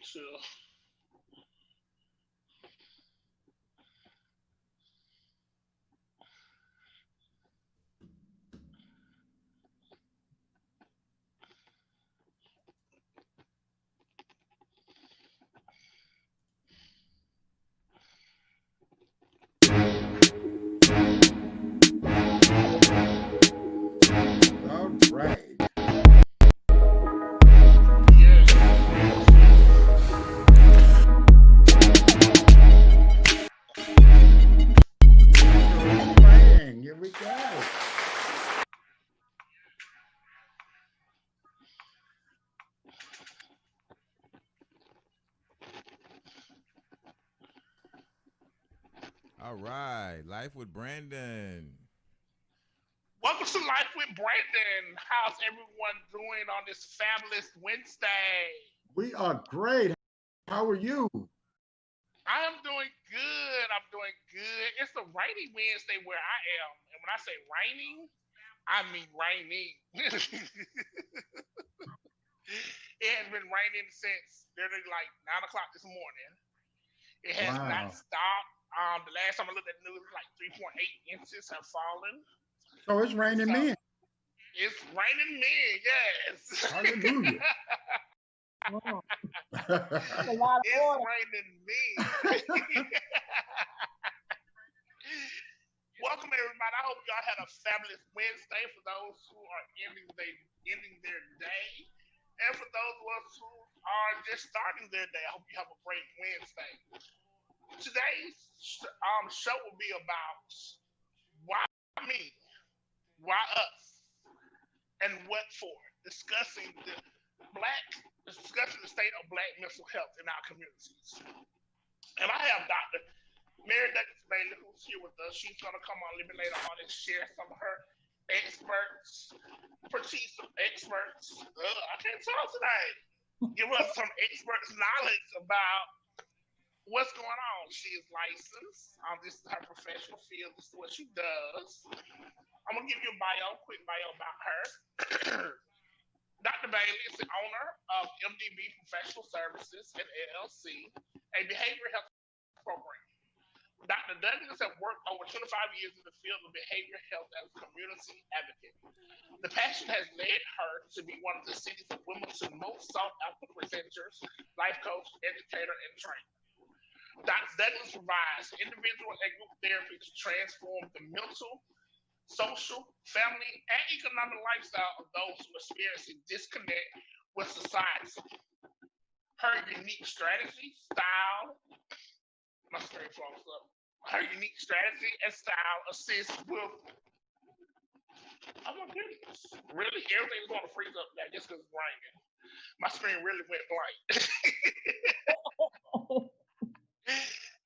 Sure. All right. Yes. Intro is playing. Here we go. All right, Life with Brandon. Welcome to Life with Brandon. How's everyone doing on this fabulous Wednesday? We are great. How are you? I am doing good. I'm doing good. It's a rainy Wednesday where I am. And when I say raining, I mean raining. It has been raining since literally like 9 o'clock this morning. It has not Wow. stopped. The last time I looked at the news, like 3.8 inches have fallen. So it's raining So men. it's raining men, yes. Hallelujah. Wow, that's a lot of It's water. raining men. Welcome everybody. I hope y'all had a fabulous Wednesday for those who are ending their day. And for those of us who are just starting their day, I hope you have a great Wednesday. Today's show will be about why me, why us, and what for. Black discussing the state of black mental health in our communities. And I have Dr. Mary Douglas Bailey, who's here with us. She's going to come on a little bit later on and share some of her experts, expertise some experts. I can't talk today. Give us some experts knowledge about what's going on. She is licensed. This is her professional field. This is what she does. I'm gonna give you a quick bio about her. Dr. Bailey is the owner of MDB Professional Services and LLC, a behavioral health program. Dr. Douglas has worked over 25 years in the field of behavioral health as a community advocate. The passion has led her to be one of the city's of Wilmington most sought after presenters, life coach, educator, and trainer. Dr. Douglas provides individual and group therapy to transform the mental, social, family, and economic lifestyle of those who are experiencing disconnect with society. Her unique strategy, style, my screen froze up. Her unique strategy and style assists with, oh my goodness, really everything's going to freeze up now just because it's raining. My screen really went blank.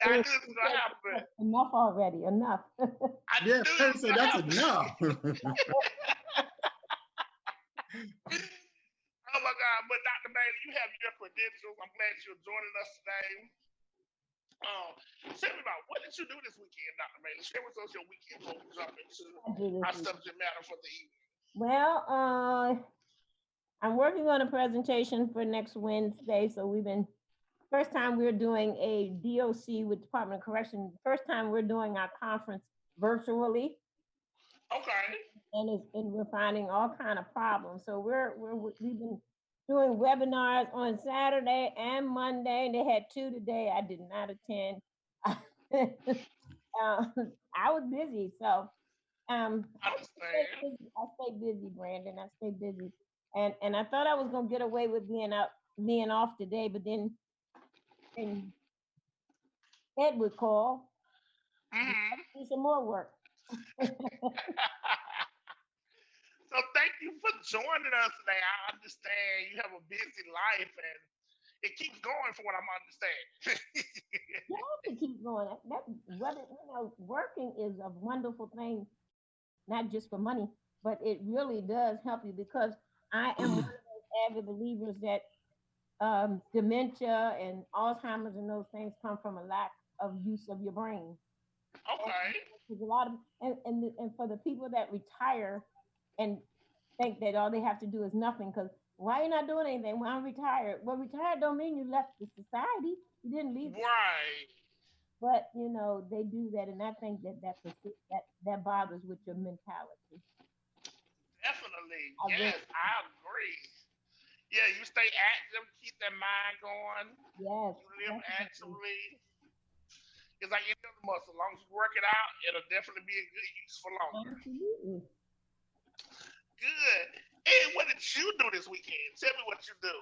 I knew this was going to happen. Enough already, enough. I Yeah, knew I this was say going to that's happen. enough. Oh my God! But Dr. Bailey, you have your credentials. I'm glad you're joining us today. Tell me about what did you do this weekend, Dr. Bailey? Share with us your weekend before we jump into I do this our week. subject matter for the evening. Well, I'm working on a presentation for next Wednesday. So we've been first time we're doing a DOC with Department of Correction. First time we're doing our conference virtually, Okay. and we're finding all kind of problems. So we've been doing webinars on Saturday and Monday. They had two today. I did not attend. I was busy, so I understand. I stay busy, Brandon. I stay busy, and I thought I was gonna get away with being off today, but then Ed would call and Hmm. do some more work. So thank you for joining us today. I understand you have a busy life and it keeps going from what I'm understanding. You have to keep going. That whether working is a wonderful thing, not just for money, but it really does help you because I am one of those avid believers that dementia and Alzheimer's and those things come from a lack of use of your brain. And Okay. there's a lot of and for the people that retire and think that all they have to do is nothing because Why you not doing anything? Well, I'm retired. Well, retired don't mean you left the society. You didn't leave. Right. But you know they do that, and I think that bothers with your mentality. Definitely. I really, Yes, I agree. Yeah, you stay active, keep that mind going. yes, You live definitely, actively. It's like any other muscle. As long as you work it out, it'll definitely be a good use for longer. absolutely. Good. And what did you do this weekend? Tell me what you do.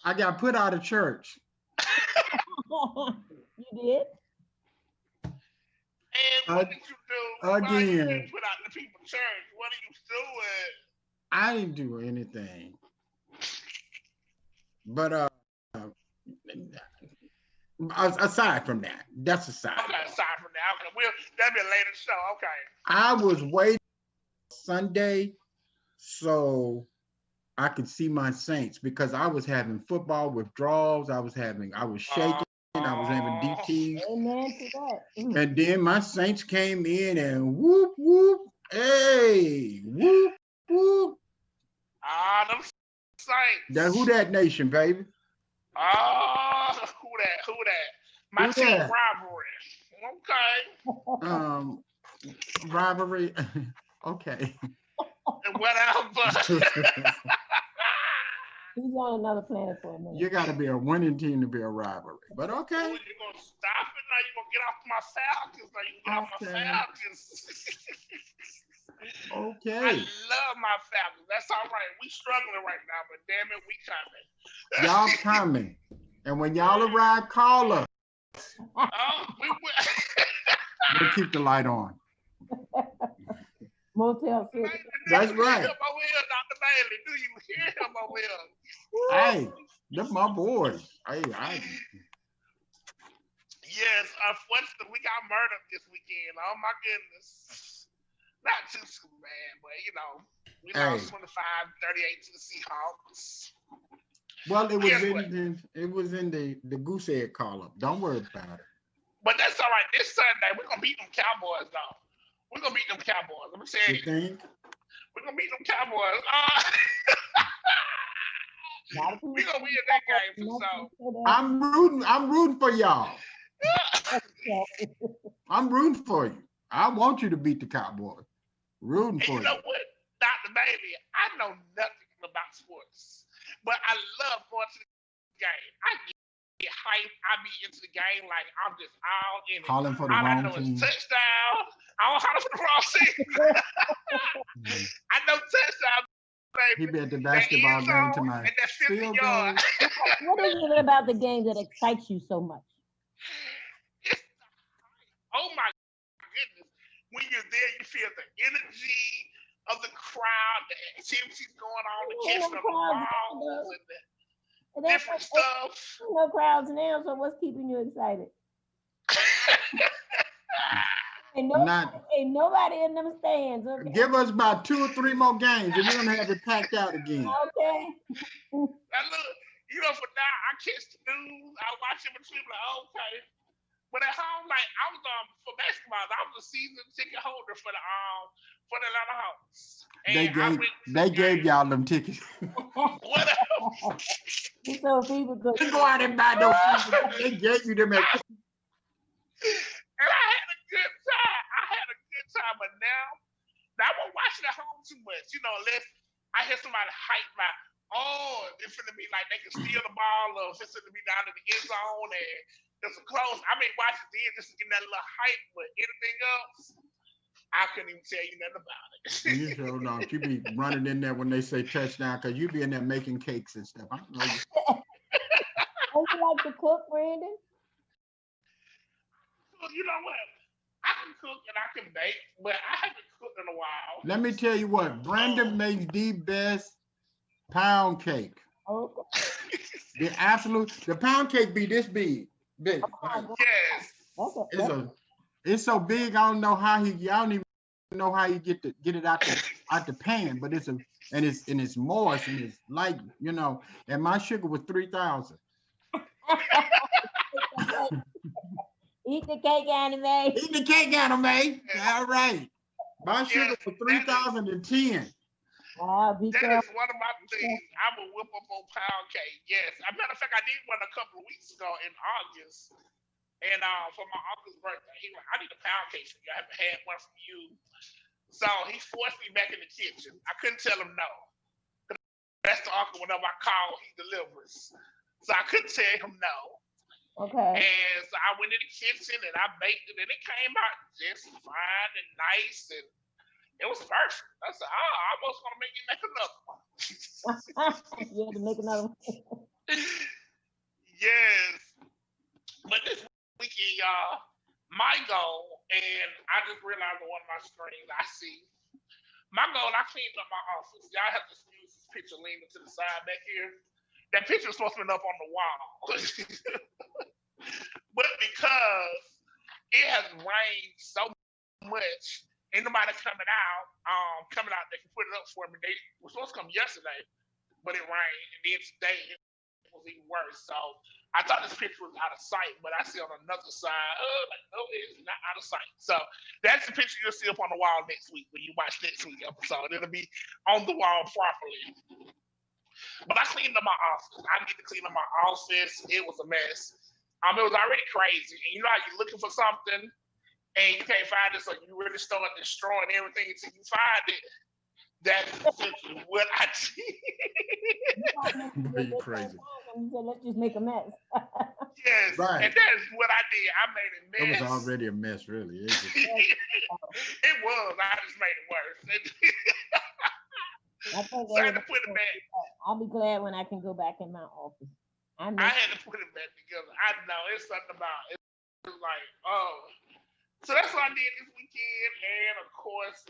I got put out of church. You did? And what did you do while you Again, been put out the people church? What are you doing? I didn't do anything. But aside from that, that's aside. Okay, aside from that, okay, that'll be a later show. Okay. I was waiting Sunday so I could see my Saints because I was having football withdrawals. I was shaking. I was having DTs. Amen to that. And then my Saints came in and whoop, whoop, hey, whoop, whoop. Them Saints. That who that nation, baby? Who that? My Who team that? rivalry. Okay. Rivalry. Okay. Whatever. He's on another planet for a minute. You got to be a winning team to be a rivalry. But Oh, okay. you gonna stop it now? You gonna get off my Falcons? Now you get off my Okay. Falcons. Okay. I love my Falcons. That's all right. We struggling right now, but damn it, we coming. Y'all coming. And when y'all arrive, call us. We will. We'll keep the light on. Motel 6. That's right. Him over here, Dr. Bailey. Do you hear him over here? Hey, they're my boys. Hey, Yes, unfortunately, we got murdered this weekend. Oh my goodness. Not too bad, but you know, we lost 25-38 to the Seahawks. well, it was Guess it was in the goose egg call up. Don't worry about it. But that's all right. This Sunday, we're gonna beat them Cowboys, though. We're gonna beat them Cowboys. I'm saying You think? we're gonna beat them Cowboys. We're gonna win that game for sure. I'm rooting for y'all. I'm rooting for you. I want you to beat the Cowboys. Rooting And for you know what, Dr. Bailey, I know nothing about sports, but I love going to the game. I get hyped. I be into the game like I'm just all in it. Hollering for the All I wrong know team. is touchdown. I don't holler for the wrong team. I know touchdown, He baby. be at the That basketball end game zone tonight. and that 50 Field yard. goal. What is it about the game that excites you so much? Oh my goodness. When you're there, you feel the energy of the crowd, the activities going on, the Yeah, kissing of the crowds, balls and the And that's different stuff. no crowds now, so what's keeping you excited? Ain't nobody in them stands. Okay. Give us about 2 or 3 more games, and we're gonna have it packed out again. Okay. Now look, you know, for now, I catch the news, I watch it between like, okay. But at home, like I was for basketball, I was a season ticket holder for the Atlanta Hawks. They gave y'all them tickets. Whatever. So people could You go out and buy those tickets. They gave you them. And I had a good time. But now I won't watch it at home too much, you know, unless I hear somebody hype my, it's gonna be like they can steal the ball or it's gonna be down in the end zone and it's a close. I mean, watch it then just to get that little hype, but anything else, I couldn't even tell you nothing about it. You sure don't. You be running in there when they say touchdown because you be in there making cakes and stuff. I know you. Don't you like to cook, Brandon? You know what? I can cook and I can bake, but I haven't cooked in a while. Let me tell you what. Brandon makes the best pound cake. Okay. The pound cake be this big. Yes. It's so big. I don't even know how you get it out the pan, but it's moist and it's light, you know. And my sugar was 3,000. Eat the cake, Anime. Eat the cake, Anime. All right. My sugar was 3,010. Be That careful. is one of my things. I will whip up on pound cake. Yes. As a matter of fact, I did one a couple of weeks ago in August. And for my uncle's birthday, he went, I need a pound cake from you. I haven't had one from you. So he forced me back in the kitchen. I couldn't tell him no. That's the uncle, whenever I call, he delivers. So I couldn't tell him no. Okay. And so I went in the kitchen and I baked it, and it came out just fine and nice, and it was perfect. I said, oh, I almost want to make another one. You had to make another one. Yes. But this weekend, y'all, my goal, and I just realized on one of my screens I see, my goal, I cleaned up my office. Y'all have to excuse this picture leaning to the side back here. That picture is supposed to be up on the wall. But because it has rained so much, ain't nobody coming out that can put it up for me. They were supposed to come yesterday, but it rained, and then today it was even worse. So I thought this picture was out of sight, but I see on another side, no, it's not out of sight. So that's the picture you'll see up on the wall next week when you watch next week's episode. It'll be on the wall properly. But I cleaned up my office. I need to clean up my office. It was a mess. It was already crazy. And you know how you're looking for something and you can't find it, so you really start destroying everything until you find it. That's essentially what I did. You crazy. You said, let's just make a mess. Yes, right. And that's what I did. I made a mess. It was already a mess, really. It was. I just made it worse. I think So I had to put it back. I'll be glad when I can go back in my office. I had to put it back together. I know it's something about it. It was like, oh. So that's what I did this weekend, and of course,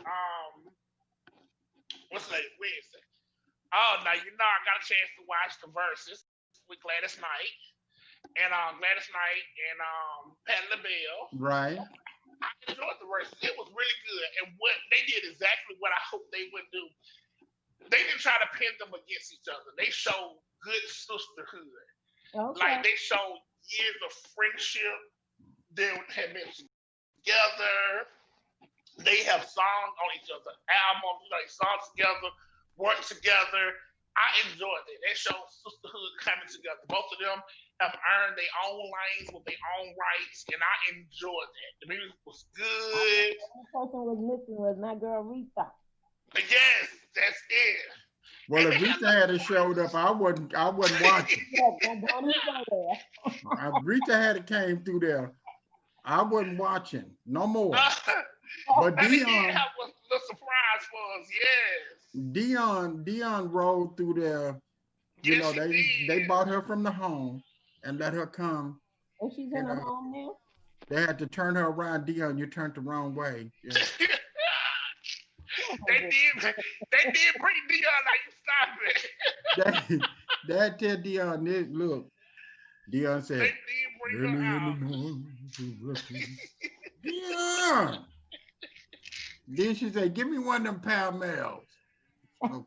what's today? Wednesday. Oh, now you know I got a chance to watch the Versus with Gladys Knight and Gladys Knight and Patti LaBelle. Right. I enjoyed the Versus. It was really good, and what they did exactly what I hoped they would do. They didn't try to pin them against each other. They showed good sisterhood. Okay. Like they showed years of friendship. They had been together. They have songs on each other's albums. They songs together, work together. I enjoyed it. They showed sisterhood coming together. Both of them have earned their own lanes with their own rights, and I enjoyed that. The music was good. The person was missing was my girl Rita. Yes, that's it. Well, if Rita had showed up, I wasn't watching. Rita had came through there, I wasn't watching no more. But Dion have a little surprise for us, yes. Dion rolled through there. You know, they bought her from the home and let her come. And she's in her home now? They had to turn her around. Dion, you turned the wrong way. Yeah. They did bring Dion. Now you stop it. They had to tell Dion, look. Dion said, they did bring her out. Dion. Then she said, give me one of them Pall Malls. Oh, Lenny,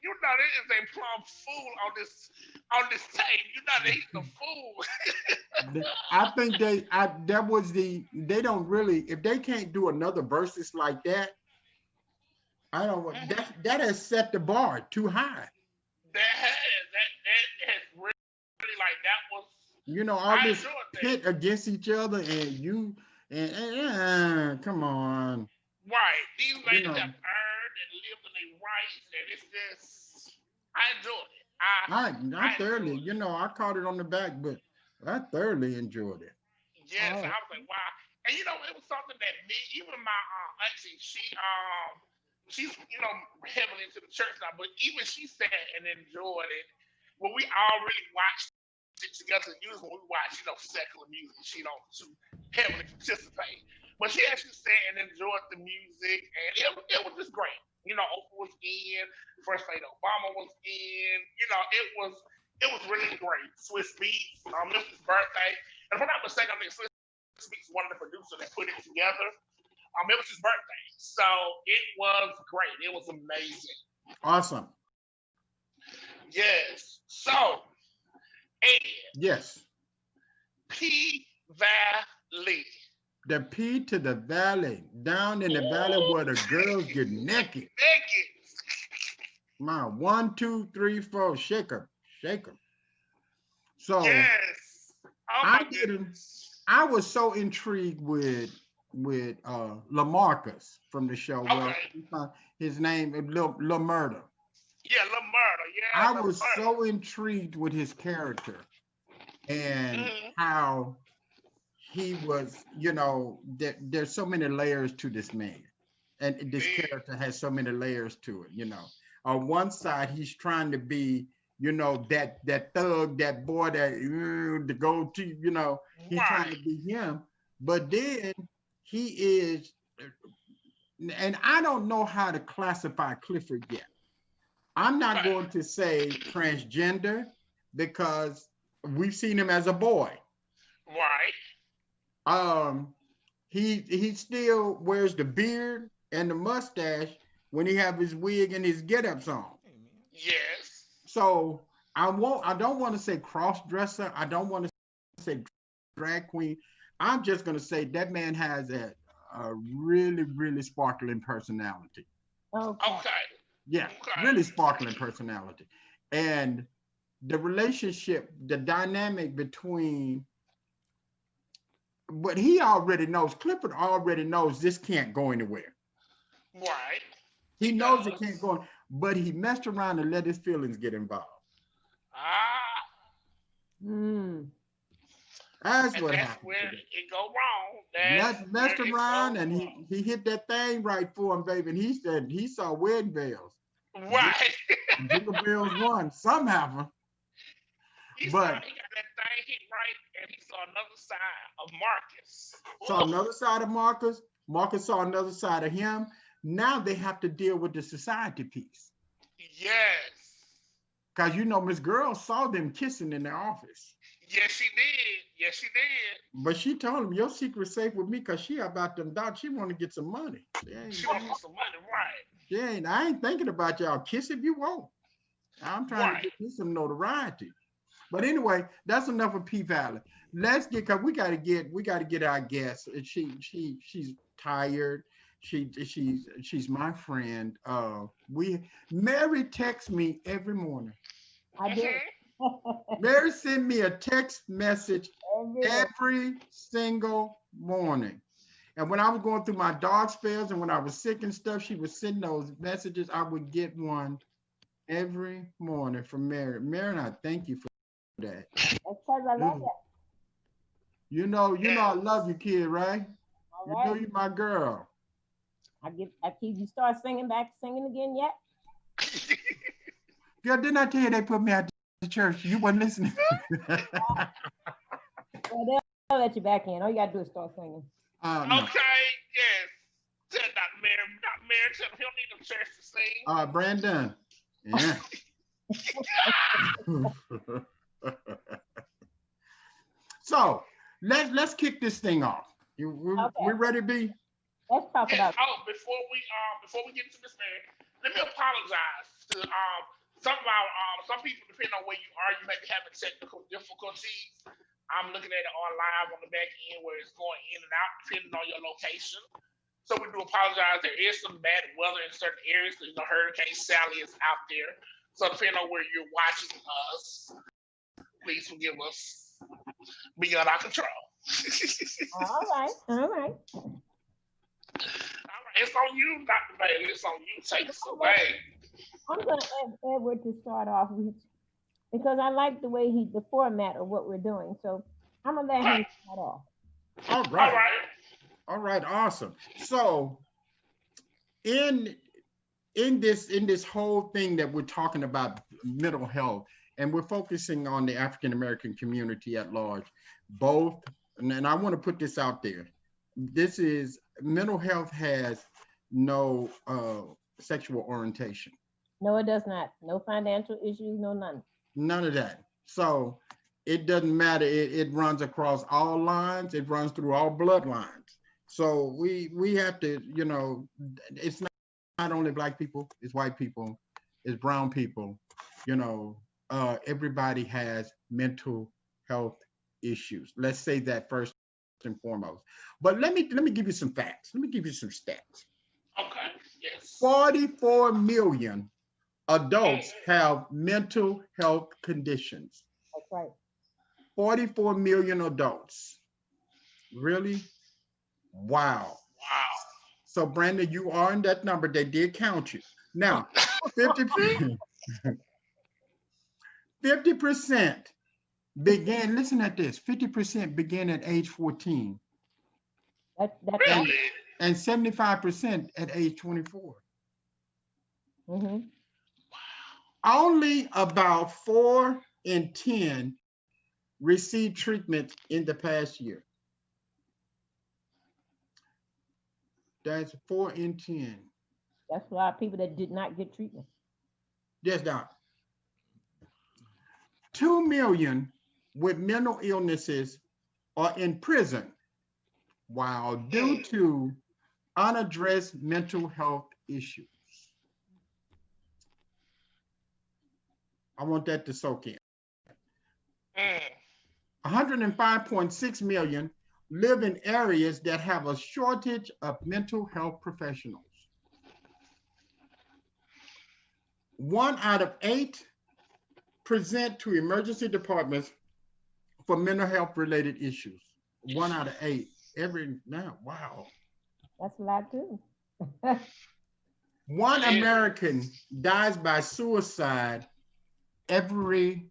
you know there is a plum fool on this tape. You know they eat the fool. I think they don't really, if they can't do another versus like that, I don't know. That has set the bar too high. That has really like that was. You know, all this pit against each other, and you and come on. Right, these ladies have earned and lived in their rights, and it's just I enjoyed it. I thoroughly, you know, I caught it on the back, but I thoroughly enjoyed it. Yes, I was like, wow. And you know, it was something that me, even my auntie, she's heavily into the church now, but even she sat and enjoyed it. When we all really watched it together, usually when we watch, secular music, she don't too heavily participate. But she actually sat and enjoyed the music, and it was just great. Oprah was in, First Lady Obama was in. It was really great. Swiss Beats, Mrs. Birthday, and if I'm not mistaken, I think Swiss Beats is one of the producers that put it together. It was his birthday, so it was great. It was amazing. Awesome. Yes. So, and yes. P Valley. The P to the valley, down in the valley where the girls get naked. Come on, 1, 2, 3, 4, shake 'em, shake 'em. So Yes. Oh I my didn't. goodness. I was so intrigued with Lamarcus from the show. Well, Okay. his name is Lil Murder. Yeah, Lamurda. I Yeah, was Lamurda. so intrigued with his character and Mm-hmm. how he was, there's so many layers to this man. And this Big. character has so many layers to it. On one side, he's trying to be, that thug, that boy, the go-to, he's trying Right. to be him. But then he is, and I don't know how to classify Clifford yet. I'm not Okay. going to say transgender because we've seen him as a boy. Right. He still wears the beard and the mustache when he have his wig and his get-ups on. Yes. So I don't want to say cross-dresser. I don't want to say drag queen. I'm just going to say that man has a really, really sparkling personality. Okay. Okay. Yeah, Okay. really sparkling personality. And the relationship, the dynamic between, but he already knows, Clifford already knows this can't go anywhere. Right. He knows it can't go, but he messed around and let his feelings get involved. Ah. That's And what that's happened. where it go wrong. Messed around and he hit that thing right for him, baby. And he said he saw wedding bells. Right. Jingle bells won. Some happened. He But got that thing hit right, and he saw another side of Marcus. Saw another side of Marcus. Marcus saw another side of him. Now they have to deal with the society piece. Yes. Because Miss Girl saw them kissing in their office. Yes, she did. Yes, she did. But she told him, your secret's safe with me because she about them dogs. She want to get some money. She wants some money, right. I ain't thinking about y'all. Kiss if you want. I'm trying to get you some notoriety. But anyway, that's enough of P Valley. Let's get, because we gotta get our guest. She's tired. She's my friend. Mary texts me every morning. I did. Mary sent me a text message every single morning. And when I was going through my dog spells and when I was sick and stuff, she would send those messages. I would get one every morning from Mary. Mary, I thank you for that. That's because I love you. I love you, kid, right? All You right. know you my girl. You start singing again yet? Girl, didn't I tell you they put me out the church? You wasn't listening. Well, they'll let you back in. All you gotta do is start singing. No. Okay, yes. Tell Dr. Mary, tell him he don't need no church to sing. Brandon. Yeah. So let's kick this thing off. We ready, B? Let's talk about. Oh, before we get into this, man, let me apologize to some people. Depending on where you are, you may be having technical difficulties. I'm looking at it on live on the back end where it's going in and out, depending on your location. So we do apologize. There is some bad weather in certain areas. Hurricane Sally is out there. So depending on where you're watching us, please forgive us. Beyond our control. All right. All right. It's on you, Dr. Bailey. It's on you. Take us away. I'm going to ask Edward to start off with, because I like the format of what we're doing. So I'm going to let him start off. All right. Awesome. So in this whole thing that we're talking about mental health, and we're focusing on the African American community at large, both, and I want to put this out there. This is mental health has no sexual orientation. No, it does not. No financial issues, no none. None of that. So it doesn't matter. It runs across all lines. It runs through all bloodlines. So we have to, it's not only Black people, it's white people, it's brown people, everybody has mental health issues. Let's say that first and foremost. But let me give you some facts. Let me give you some stats. Okay. Yes. 44 million adults have mental health conditions. That's right. 44 million adults. Really? Wow. Wow. So Brandon, you are in that number. They did count you. Now, 50%, 50% began, listen at this, 50% began at age 14 That's Really? and 75% at age 24. mm-hmm. Only about 4 in 10 received treatment in the past year. That's 4 in 10. That's a lot of people that did not get treatment. Yes, Doc. 2 million with mental illnesses are in prison, while due to unaddressed mental health issues. I want that to soak in. 105.6 million live in areas that have a shortage of mental health professionals. 1 out of 8 present to emergency departments for mental health related issues. 1 out of 8. Now, wow. That's a lot too. 1 American dies by suicide every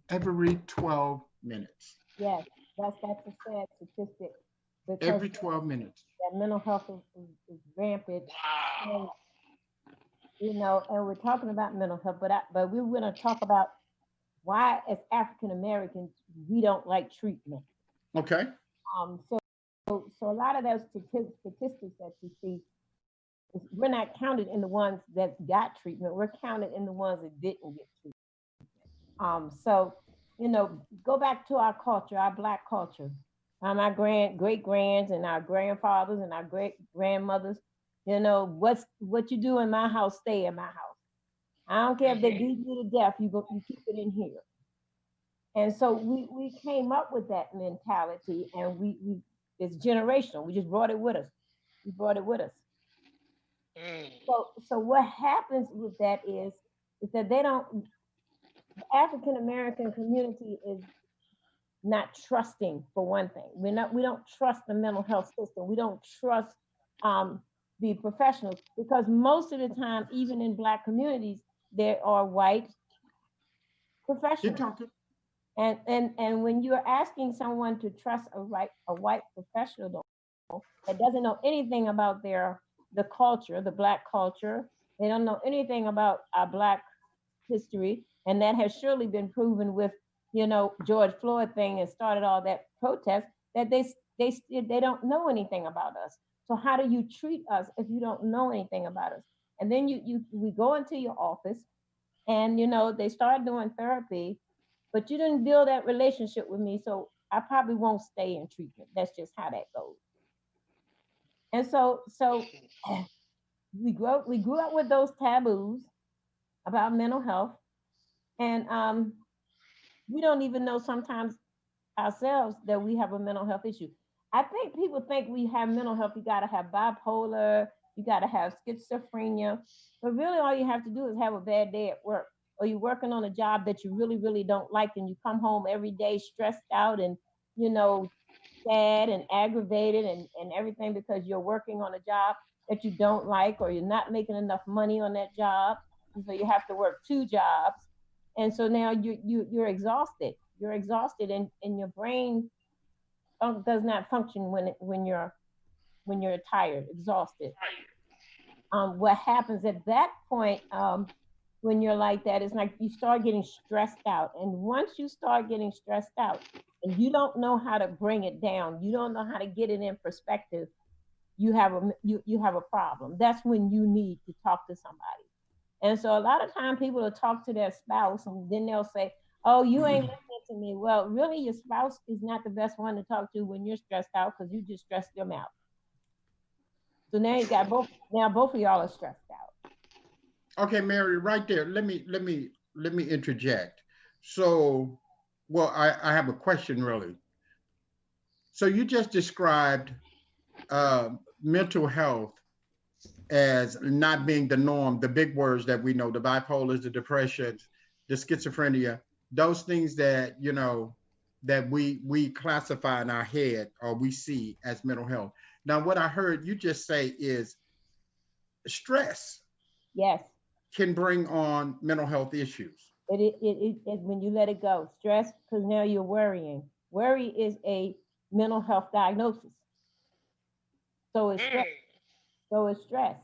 12 minutes. Yes, that's a sad statistic. Every 12 minutes. That mental health is rampant. Wow. And, and we're talking about mental health, but we're going to talk about why, as African Americans, we don't like treatment. Okay. So a lot of those statistics that you see, we're not counted in the ones that got treatment. We're counted in the ones that didn't get treatment. So go back to our culture, our Black culture. My great-grands and our grandfathers and our great-grandmothers, what you do in my house, stay in my house. I don't care if they beat you to death, you keep it in here. And so we came up with that mentality, and we it's generational. We just brought it with us. We brought it with us. So what happens with that is that the African American community is not trusting, for one thing. We don't trust the mental health system. We don't trust the professionals, because most of the time, even in Black communities, there are white professionals. And when you're asking someone to trust a white professional that doesn't know anything about the culture, the Black culture, they don't know anything about our Black history, and that has surely been proven with George Floyd thing and started all that protest, that they don't know anything about us. So how do you treat us if you don't know anything about us? And then we go into your office, and they start doing therapy, but you didn't build that relationship with me, so I probably won't stay in treatment. That's just how that goes. And so we grew up with those taboos about mental health, and we don't even know sometimes ourselves that we have a mental health issue. I think people think we have mental health, you gotta have bipolar, you gotta have schizophrenia, but really all you have to do is have a bad day at work, or you're working on a job that you really, really don't like, and you come home every day stressed out and, sad and aggravated and everything because you're working on a job that you don't like, or you're not making enough money on that job. And so you have to work 2 jobs. And so now you're exhausted. You're exhausted, and your brain does not function when you're tired, exhausted. What happens at that point, when you're like that, is like you start getting stressed out. And once you start getting stressed out and you don't know how to bring it down, you don't know how to get it in perspective, you have a problem. That's when you need to talk to somebody. And so a lot of time people will talk to their spouse, and then they'll say, oh, you ain't listening to me. Well, really, your spouse is not the best one to talk to when you're stressed out, because you just stressed them out. So now you got both of y'all are stressed out. Okay, Mary, right there. Let me interject. So, well, I have a question really. So you just described mental health as not being the norm, the big words that we know, the bipolars, the depressions, the schizophrenia, those things that, you know, that we classify in our head or we see as mental health. Now, what I heard you just say is stress Yes, can bring on mental health issues. it when you let it go. Stress, because now you're worrying. Worry is a mental health diagnosis. So it's stress. So it's stress.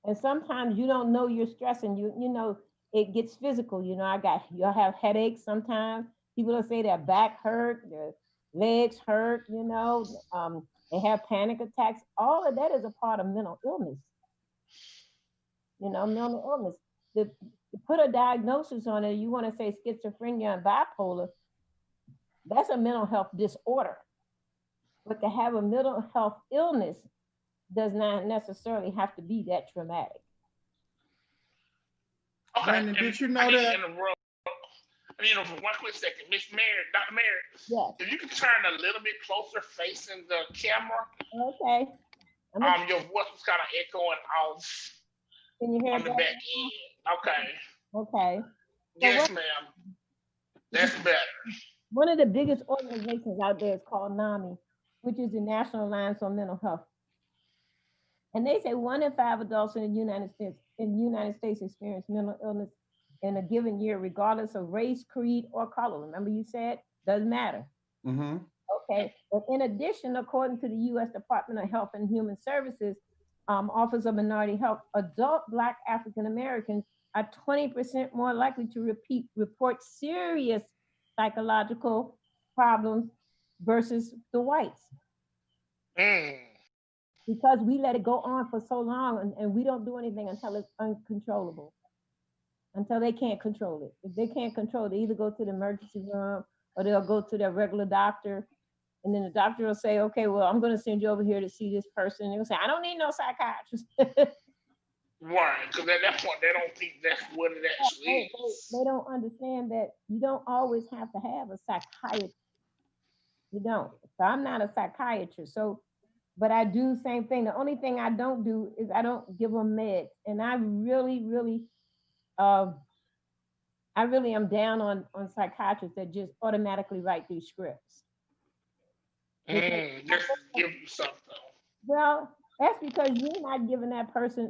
And sometimes you don't know you're stressing. You know, it gets physical. You know, you'll have headaches sometimes. People will say their back hurt, their legs hurt, you know, they have panic attacks. All of that is a part of mental illness. You know, mental illness. To put a diagnosis on it, you want to say schizophrenia and bipolar, that's a mental health disorder. But to have a mental health illness does not necessarily have to be that traumatic. Okay, Brandon, did you know that? You know, for one quick second, Miss Mary, Dr. Mary, Yes. if you can turn a little bit closer facing the camera, Okay. your voice was kind of echoing off Can you hear on the that? back end. Okay. Okay. Yes, ma'am. That's better. One of the biggest organizations out there is called NAMI, which is the National Alliance on Mental Health. And they say 1 in 5 adults in the United States experience mental illness in a given year, regardless of race, creed, or color. Remember you said, doesn't matter. Mm-hmm. Okay, but in addition, according to the U.S. Department of Health and Human Services, Office of Minority Health, adult Black African Americans are 20% more likely to report serious psychological problems versus the whites. Because we let it go on for so long and we don't do anything until it's uncontrollable, until they can't control it. If they can't control it, they either go to the emergency room or they'll go to their regular doctor. And then the doctor will say, okay, well, I'm going to send you over here to see this person. And they'll say, I don't need no psychiatrist. Right, because at that point, they don't think that's what it actually is. They don't understand that you don't always have to have a psychiatrist. You don't. So I'm not a psychiatrist. So, but I do the same thing. The only thing I don't do is I don't give them meds. And I really am down on psychiatrists that just automatically write these scripts. Just give you something. Well, that's because you're not giving that person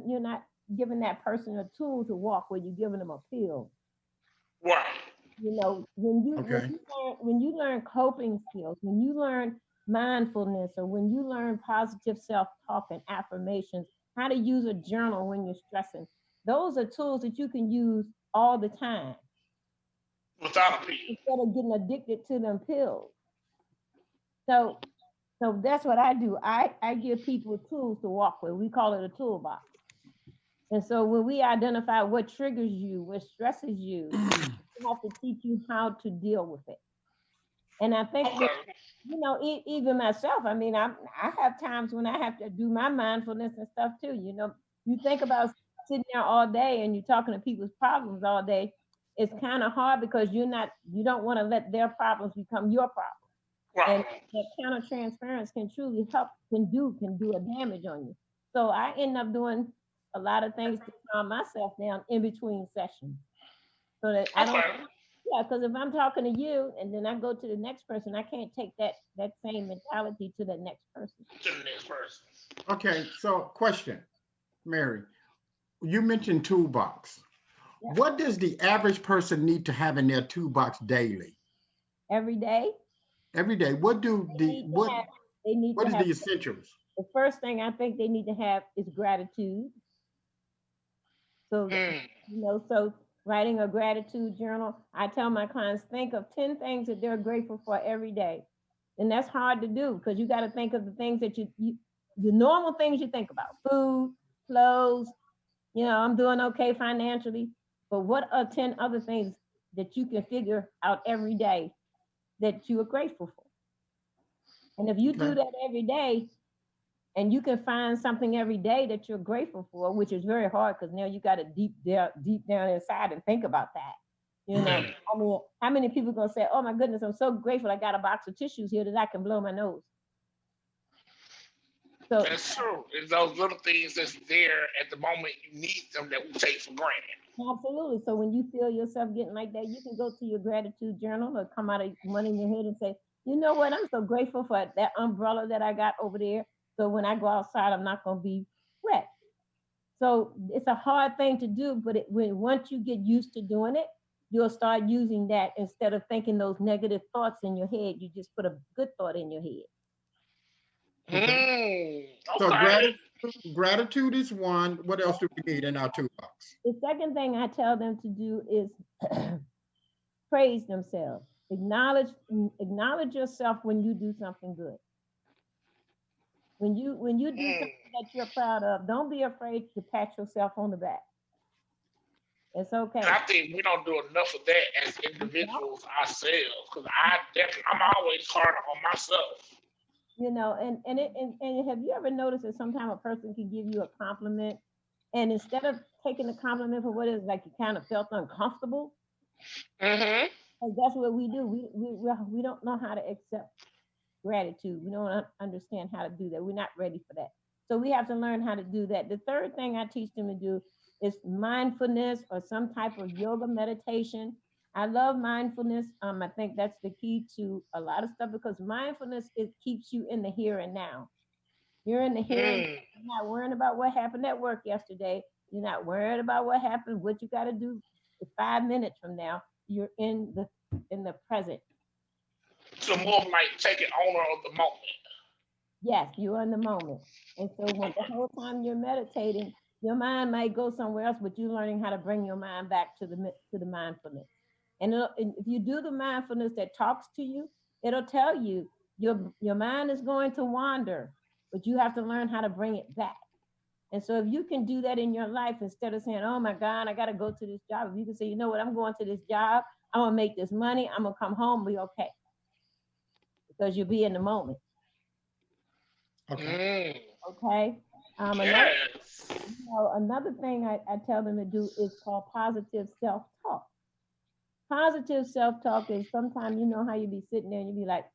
a tool to walk where you're giving them a pill. Right. You know, when you learn coping skills, when you learn mindfulness, or when you learn positive self-talk and affirmations, how to use a journal when you're stressing, those are tools that you can use all the time. Without a pill. Instead of getting addicted to them pills. So that's what I do. I give people tools to walk with. We call it a toolbox. And so when we identify what triggers you, what stresses you, we have to teach you how to deal with it. And I think, you know, even myself, I mean, I have times when I have to do my mindfulness and stuff too. You know, you think about sitting there all day and you're talking to people's problems all day. It's kind of hard because you don't want to let their problems become your problem. Right. And that counter-transference can truly help, can do a damage on you. So I end up doing a lot of things to calm myself down in between sessions. So that I don't, because if I'm talking to you and then I go to the next person, I can't take that same mentality to the next person. Okay, so question, Mary, you mentioned toolbox. Yeah. What does the average person need to have in their toolbox daily? Every day? Every day. What is the essentials? The first thing I think they need to have is gratitude. So, you know, so writing a gratitude journal, I tell my clients, think of 10 things that they're grateful for every day. And that's hard to do because you got to think of the things that the normal things you think about: food, clothes, you know, I'm doing okay financially. But what are 10 other things that you can figure out every day that you are grateful for? And if you do that every day, and you can find something every day that you're grateful for, which is very hard because now you got to deep down inside and think about that. You know, I mean, how many people are gonna say, "Oh my goodness, I'm so grateful I got a box of tissues here that I can blow my nose." So That's true. It's those little things that's there at the moment you need them that we take for granted. absolutely. So when you feel yourself getting like that, you can go to your gratitude journal or come out of one in your head and say, you know what, I'm so grateful for that umbrella that I got over there. So when I go outside, I'm not going to be wet. So it's a hard thing to do, but once you get used to doing it, you'll start using that instead of thinking those negative thoughts in your head. You just put a good thought in your head. So Okay. gratitude is one. What else do we need in our toolbox? The second thing I tell them to do is praise themselves. Acknowledge yourself when you do something good. When you do something that you're proud of, don't be afraid to pat yourself on the back. It's okay. And I think we don't do enough of that as individuals ourselves. Because I'm always hard on myself. You know, and have you ever noticed that sometimes a person can give you a compliment, and instead of taking the compliment for what it is, like you kind of felt uncomfortable? Mm-hmm. And that's what we do. We don't know how to accept gratitude. We don't understand how to do that. We're not ready for that. So we have to learn how to do that. The third thing I teach them to do is mindfulness or some type of yoga meditation. I love mindfulness. I think that's the key to a lot of stuff because mindfulness, it keeps you in the here and now. You're in the here and now. You're not worrying about what happened at work yesterday. You're not worried about what happened, what you got to do 5 minutes from now. You're in the present. So more like taking owner of the moment. Yes, you're in the moment. And so when the whole time you're meditating, your mind might go somewhere else, but you're learning how to bring your mind back to the mindfulness. And if you do the mindfulness that talks to you, it'll tell you your mind is going to wander, but you have to learn how to bring it back. And so if you can do that in your life, instead of saying, oh my God, I got to go to this job, if you can say, you know what, I'm going to this job, I'm going to make this money, I'm going to come home, be okay. Because you'll be in the moment. Okay. Okay. Yes. Another thing I tell them to do is called positive self-talk. Positive self-talk is sometimes, you know how you be sitting there and you be like,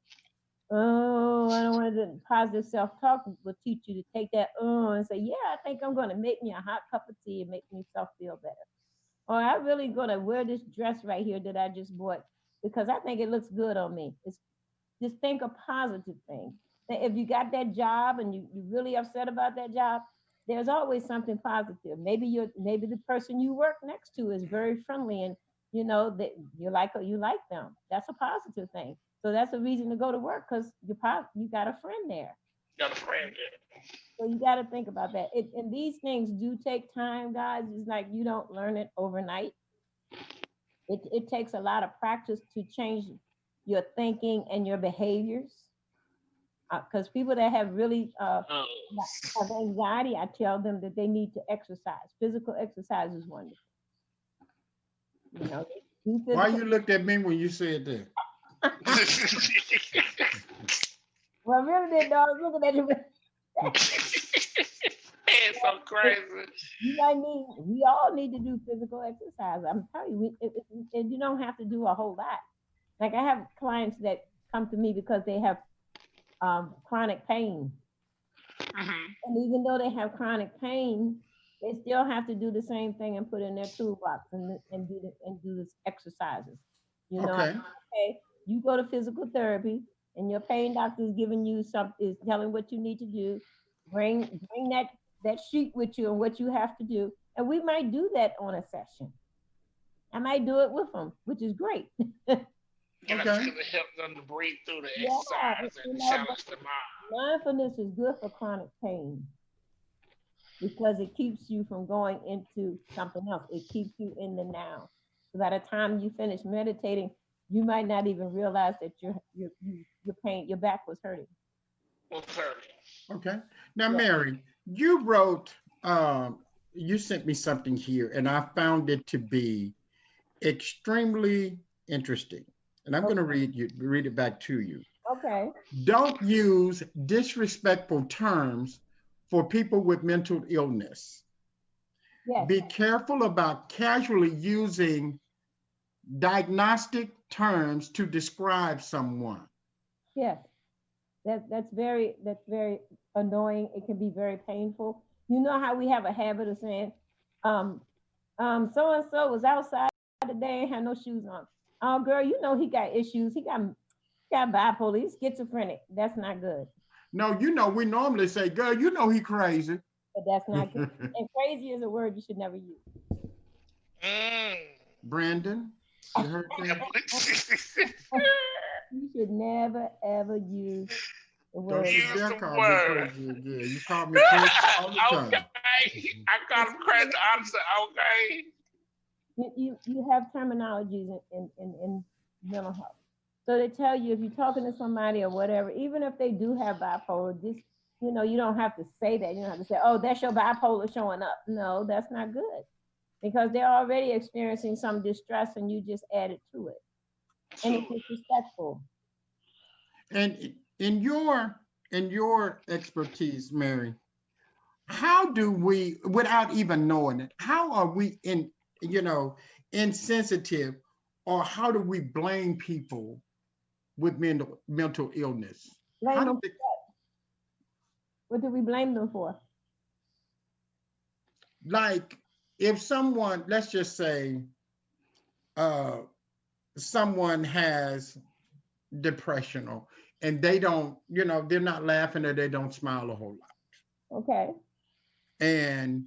oh, I don't want to. Positive self-talk will teach you to take that and say, yeah, I think I'm going to make me a hot cup of tea and make myself feel better. Or I'm really going to wear this dress right here that I just bought because I think it looks good on me. Just think of positive things. If you got that job and you're really upset about that job, there's always something positive. Maybe the person you work next to is very friendly and you know that you like them. That's a positive thing. So that's a reason to go to work because you got a friend there. Got a friend there. So you got to think about that. And these things do take time, guys. It's like you don't learn it overnight. It takes a lot of practice to change your thinking and your behaviors. Because people that have really have anxiety, I tell them that they need to exercise. Physical exercise is wonderful. You know, why you looked at me when you said that? Well, I really didn't know. I was looking at you. It's so crazy. We all need to do physical exercise. I'm telling you, and you don't have to do a whole lot. Like I have clients that come to me because they have chronic pain. And even though they have chronic pain, they still have to do the same thing and put in their toolbox and do this exercises. You know, okay, you go to physical therapy and your pain doctor is giving you is telling what you need to do. Bring that sheet with you and what you have to do. And we might do that on a session. I might do it with them, which is great. Okay. To help them to breathe through the exercise and challenge the mind. Mindfulness is good for chronic pain because it keeps you from going into something else. It keeps you in the now. So by the time you finish meditating, you might not even realize that your pain, your back was hurting. Okay. Now, Mary, you wrote, you sent me something here, and I found it to be extremely interesting. And I'm going to read it back to you. Okay. Don't use disrespectful terms for people with mental illness. Yes. Be careful about casually using diagnostic terms to describe someone. Yes. That's very annoying. It can be very painful. You know how we have a habit of saying, um, so and so was outside today and had no shoes on. Oh, girl, you know he got issues. He got bipolar. He's schizophrenic. That's not good. No, we normally say, girl, he crazy. But that's not good. And crazy is a word you should never use. Mm. Brandon, you heard that? You should never ever use the word. Don't you Use dare the call me word. crazy again. You call me crazy all the time. Okay. I got him crazy answer. Okay. You have terminologies in mental health. So they tell you if you're talking to somebody or whatever, even if they do have bipolar, just you don't have to say that. You don't have to say, "Oh, that's your bipolar showing up." No, that's not good because they're already experiencing some distress, and you just added to it, and it's disrespectful. And in your expertise, Mary, how do we, without even knowing it, how are we insensitive, or how do we blame people with mental illness? Blame them. What do we blame them for? Like if someone, let's just say, someone has depression, and they don't, they're not laughing, or they don't smile a whole lot. Okay. And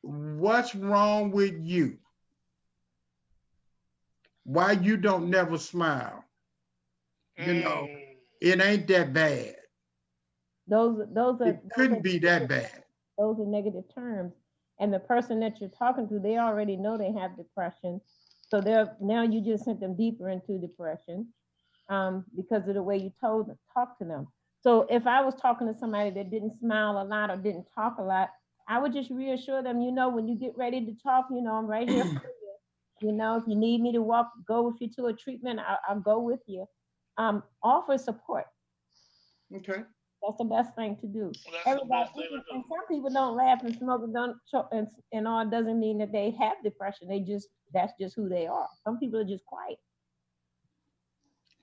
what's wrong with you? Why you don't never smile? It ain't that bad. Those are. It couldn't be that bad. Those are negative terms, and the person that you're talking to, they already know they have depression, so now you just sent them deeper into depression, because of the way you talk to them. So if I was talking to somebody that didn't smile a lot or didn't talk a lot, I would just reassure them, when you get ready to talk, I'm right here for you. If you need me to go with you to a treatment, I'll go with you. Offer support. Okay. That's the best thing to do. That's the best thing to do. And some people don't laugh and smoke and don't and all doesn't mean that they have depression. That's just who they are. Some people are just quiet.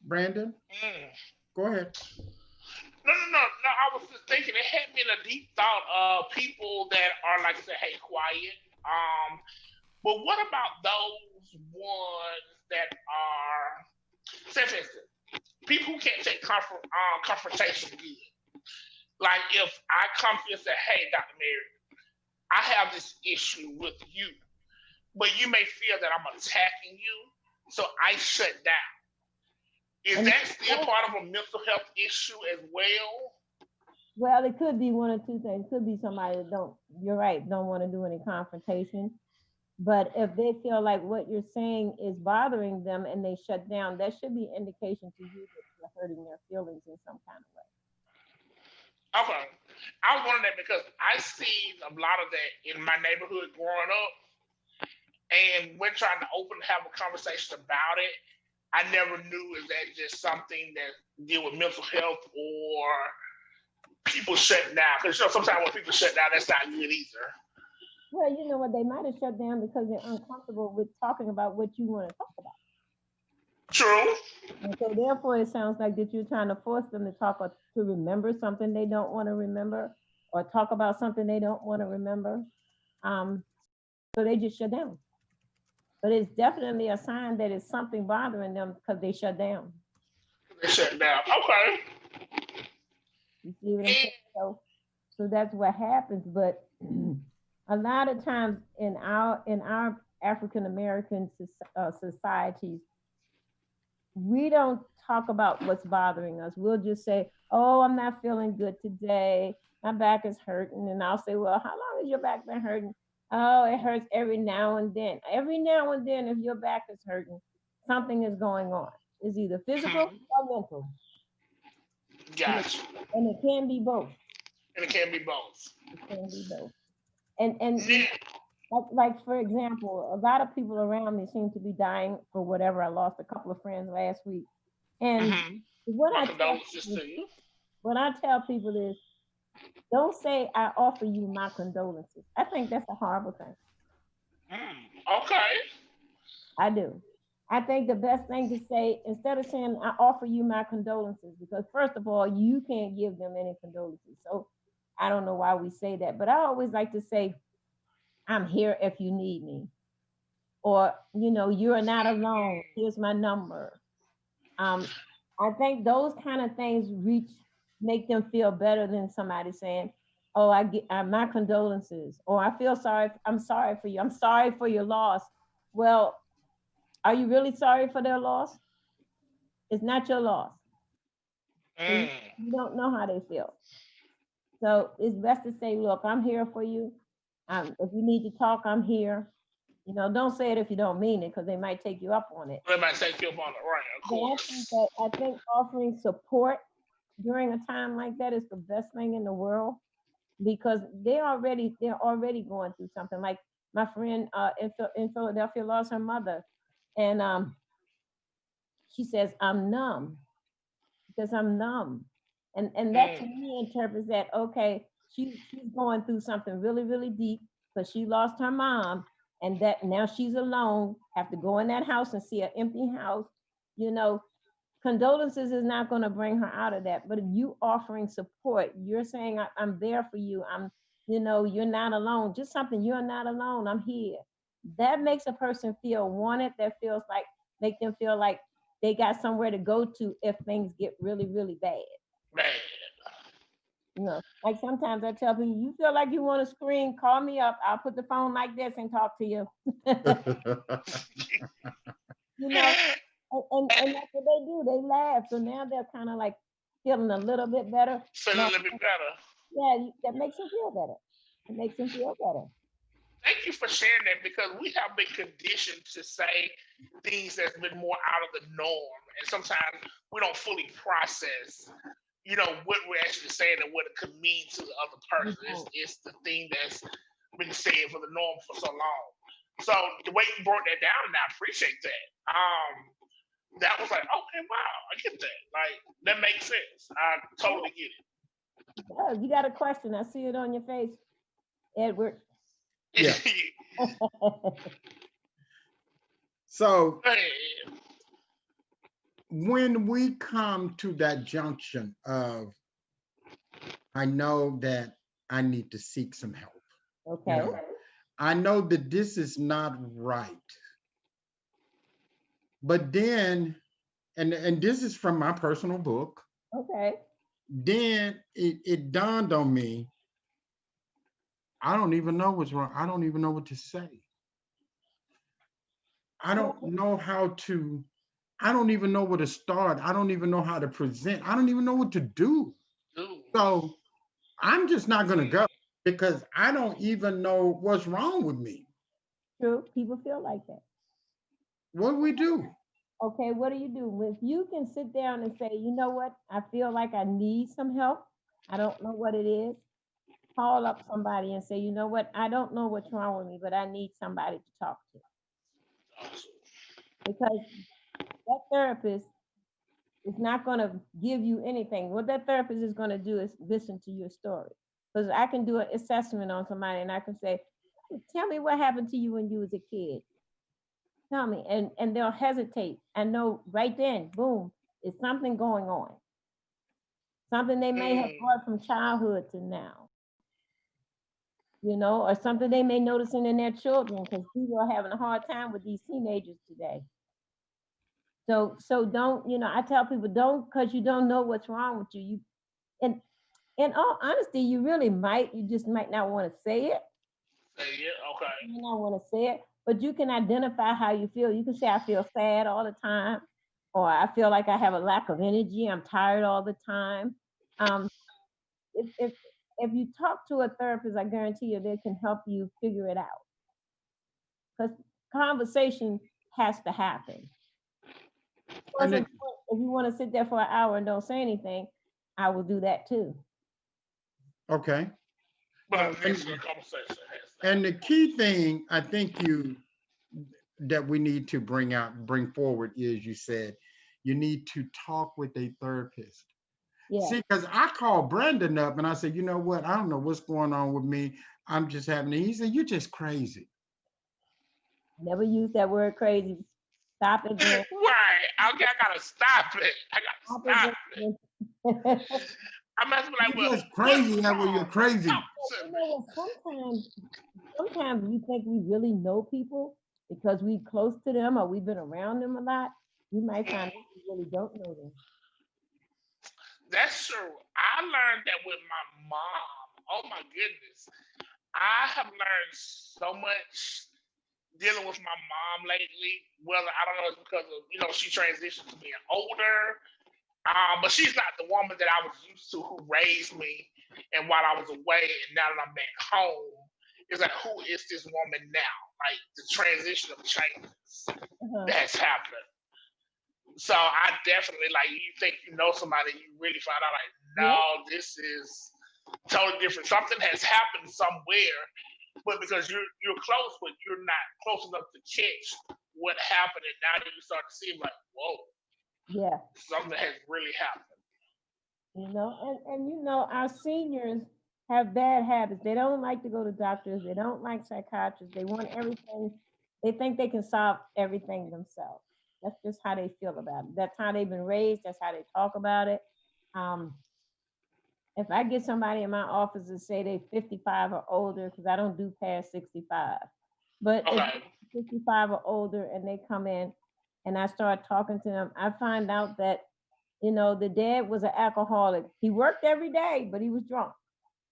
Brandon, go ahead. No. I was just thinking, it had me in a deep thought of people that are, like I said, hey, quiet. But what about those ones that are, say for instance, people who can't take confrontation good? Like if I come here and say, hey, Dr. Mary, I have this issue with you, but you may feel that I'm attacking you, so I shut down. Is that still part of a mental health issue as well? Well, it could be one or two things. It could be somebody that don't want to do any confrontation. But if they feel like what you're saying is bothering them and they shut down, that should be an indication to you that you're hurting their feelings in some kind of way. Okay. I was wondering that because I see a lot of that in my neighborhood growing up. And when trying to have a conversation about it, I never knew is that just something that deal with mental health or people shutting down. Because sometimes when people shut down, that's not good either. Well, you know what? They might have shut down because they're uncomfortable with talking about what you want to talk about. True. And so therefore, it sounds like that you're trying to force them to talk or to remember something they don't want to remember, or talk about something they don't want to remember. So they just shut down. But it's definitely a sign that it's something bothering them because they shut down. They shut down. Okay. You see what I'm saying? So that's what happens. But a lot of times in our African American societies, we don't talk about what's bothering us. We'll just say, "Oh, I'm not feeling good today. My back is hurting," and I'll say, "Well, how long has your back been hurting?" "Oh, it hurts every now and then." Every now and then, if your back is hurting, something is going on. It's either physical or mental. Gotcha. And it can be both. And it can be both. It can be both. And like for example, a lot of people around me seem to be dying for whatever. I lost a couple of friends last week. And what I tell people is, don't say I offer you my condolences. I think that's a horrible thing. Okay. I do. I think the best thing to say, instead of saying I offer you my condolences, because first of all, you can't give them any condolences. So I don't know why we say that, but I always like to say, I'm here if you need me. Or, you're not alone. Here's my number. Um, I think those kind of things make them feel better than somebody saying, "Oh, I get my condolences," or "I feel sorry. I'm sorry for you. I'm sorry for your loss." Well, are you really sorry for their loss? It's not your loss. Mm. You don't know how they feel. So it's best to say, "Look, I'm here for you. If you need to talk, I'm here." Don't say it if you don't mean it, because they might take you up on it. They might take you up on it, right? Of But course. I think offering support during a time like that is the best thing in the world, because they're already going through something. Like my friend in Philadelphia lost her mother, and she says, "I'm numb," because I'm numb, and that to Mm. me interprets that, okay, she's going through something really really deep, because she lost her mom, and that now she's alone, have to go in that house and see an empty house. You know, condolences is not going to bring her out of that, but if you offering support, you're saying, I'm there for you. You're not alone. Just something, you're not alone. I'm here. That makes a person feel wanted. That feels like make them feel like they got somewhere to go to if things get really really bad. Man. Like sometimes I tell people, you feel like you want to scream, call me up. I'll put the phone like this and talk to you. you know, and that's what they do. They laugh. So now they're kind of like feeling a little bit better. Feel a Now, little bit better. yeah, that makes them feel better. It makes them feel better. Thank you for sharing that because we have been conditioned to say things that's been more out of the norm, and sometimes we don't fully process, what we're actually saying and what it could mean to the other person. Mhm. It's the thing that's been said for the norm for so long. So the way you broke that down, and I appreciate that. That was like, okay, wow, I get that. Like that makes sense. I totally get Yeah, you got a question. I see it on your face, Edward. Yeah. it. So Hey, when we come to that junction of, I know that I need to seek some help, you Okay. know, I know that this is not right. But then, and this is from my personal book, Okay. then it dawned on me, I don't even know what's wrong. I don't even know what to say. I don't Well, know how to, I don't even know where to start. I don't even know how to present. I don't even know what to do. dude. So I'm just not going to go because I don't even know what's wrong with me. true. People feel like that. What do we do? Okay, what do you do? If you can sit down and say, you know what, I feel like I need some help. I don't know what it is. Call up somebody and say, you know what, I don't know what's wrong with me, but I need somebody to talk to. Awesome. Because that therapist is not going to give you anything. What that therapist is going to do is listen to your story. Because I can do an assessment on somebody and I can say, tell me what happened to you when you was a kid. Tell me. And they'll hesitate. I know right then, boom, it's something going on. Something they may have Mm. brought from childhood to now, or something they may noticing in their children, because people are having a hard time with these teenagers today. So don't, I tell people, don't, because you don't know what's wrong with you. And in all honesty, you really might, you just might not want to say it. Say it. Okay. You might not want to say it, but you can identify how you feel. You can say, I feel sad all the time, or I feel like I have a lack of energy. I'm tired all the time. Um, if, if, if you talk to a therapist, I guarantee you they can help you figure it out. Because conversation has to happen. Of course, And it, if you want to sit there for an hour and don't say anything, I will do that too. okay. But So, And initially, a conversation has to and the happen. key thing I think you that we need to bring forward is you said you need to talk with a therapist. yeah, See, because I called Brandon up and I said, you know what? I don't know what's going on with me. I'm just having it. He said, you're just crazy. never use that word crazy. Stop it, Glenn. Right. Okay, I gotta stop it. I Stop gotta it, stop it. Glenn. I must be like, You're well, just crazy, what's Edward. You're wrong? crazy. Talk to You me. know what? Sometimes we think we really know people because we close to them or we've been around them a lot. You might find out you really don't know them. That's true. I learned that with my mom. Oh my goodness. I have learned so much dealing with my mom lately. Whether I don't know it's because of she transitioned to being older. But she's not the woman that I was used to who raised me and while I was away and now that I'm back home, it's like who is this woman now? Like the transition of changes Uh-huh. that's happened. So I definitely like you think you know somebody, you really find out like, no, this is totally different. Something has happened somewhere, but because you're close, but you're not close enough to catch what happened, and now you start to see like, whoa, Yeah. something has really happened. And our seniors have bad habits. They don't like to go to doctors. They don't like psychiatrists. They want everything. They think they can solve everything themselves. That's just how they feel about it. That's how they've been raised. That's how they talk about it. If I get somebody in my office and say they 55 or older, because I don't do past 65, but if Okay. 55 or older and they come in and I start talking to them, I find out that the dad was an alcoholic. He worked every day, but he was drunk.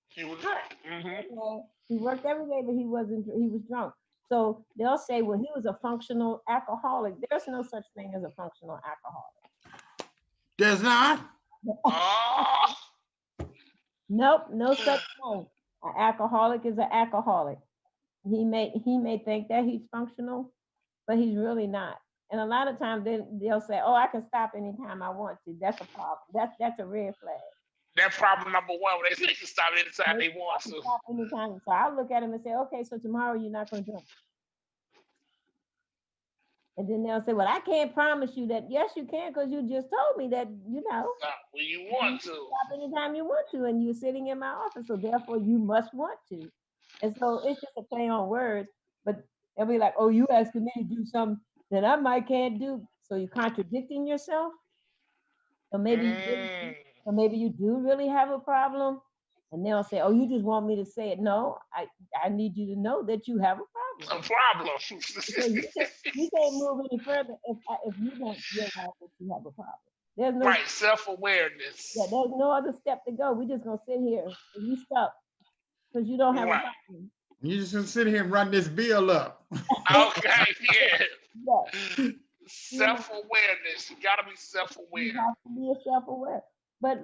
He was drunk. Mm-hmm. He worked every day, but he was drunk. So they'll say, well, he was a functional alcoholic. There's no such thing as a functional alcoholic. There's not? Oh. Nope, no such thing. An alcoholic is an alcoholic. He may think that he's functional, but he's really not. And a lot of times they'll say, "Oh, I can stop anytime I want to." That's a problem. That's a red flag. That's problem number one. When they say they can stop anytime they want to. Stop anytime. So I look at him and say, "Okay, so tomorrow you're not going to drink." And then they'll say, "Well, I can't promise you that." Yes, you can, because you just told me that. Stop when you want to. Stop anytime you want to, and you're sitting in my office, so therefore you must want to. And so it's just a play on words. But they'll be like, "Oh, you asking me to do something that I might can't do." So you're contradicting yourself. So maybe you do really have a problem. And they'll say, "Oh, you just want me to say it." No, I need you to know that you have a problem. A problem. So you can't move any further if you don't realize that you have a problem. There's no right, self-awareness. Yeah, there's no other step to go. We're just gonna sit here and you stuck because you don't have a problem. You just gonna sit here and run this bill up. Okay, yeah. Yeah. Self-awareness. You gotta be self-aware. You have to be self-aware. But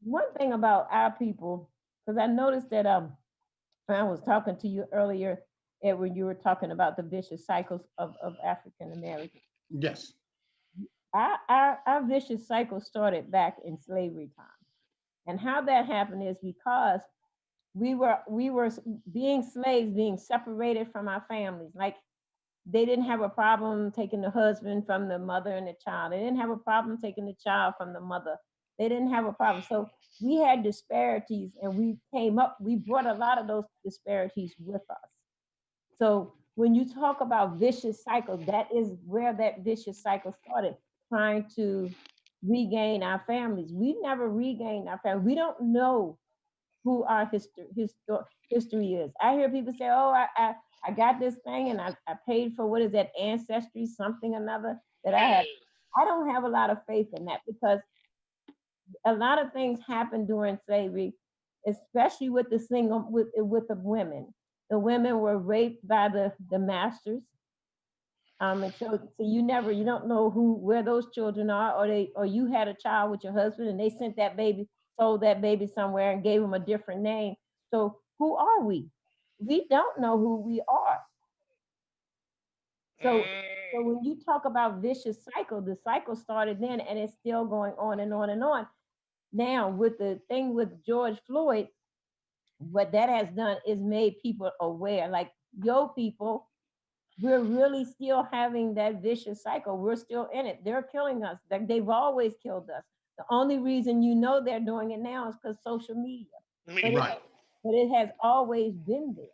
one thing about our people, because I noticed that I was talking to you earlier, when you were talking about the vicious cycles of African Americans. Yes. Our vicious cycle started back in slavery time. And how that happened is because we were being slaves, being separated from our families. Like they didn't have a problem taking the husband from the mother and the child. They didn't have a problem taking the child from the mother. They didn't have a problem. So we had disparities and we brought a lot of those disparities with us. So when you talk about vicious cycle, that is where that vicious cycle started, trying to regain our families. We never regained our family. We don't know who our history is. I hear people say, "Oh, I got this thing and I paid for what is that ancestry, something another that I have." I don't have a lot of faith in that because a lot of things happened during slavery, especially with the with the women. The women were raped by the masters. And so you don't know where those children are, or you had a child with your husband and they sent that baby, sold that baby somewhere and gave them a different name. So who are we? We don't know who we are. So when you talk about vicious cycle, the cycle started then and it's still going on and on and on. Now with the thing with George Floyd, what that has done is made people aware, like yo people, we're really still having that vicious cycle. We're still in it. They're killing us. They've always killed us. The only reason they're doing it now is because social media. But it has always been there.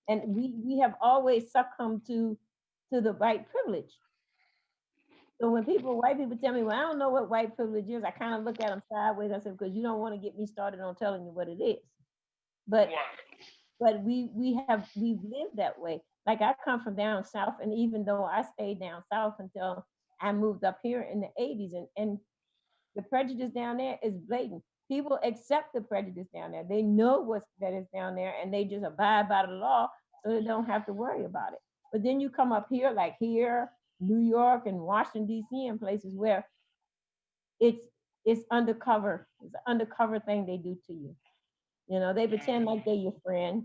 And we have always succumbed to to the white privilege. So when white people tell me, well, I don't know what white privilege is, I kind of look at them sideways. I said, because you don't want to get me started on telling you what it is. But we've lived that way. Like I come from down south, and even though I stayed down south until I moved up here in the 80s, and the prejudice down there is blatant. People accept the prejudice down there. They know that is down there, and they just abide by the law, so they don't have to worry about it. But then you come up here, like here, New York and Washington, D.C., and places where it's undercover. It's an undercover thing they do to you. You know, they pretend like they're your friend,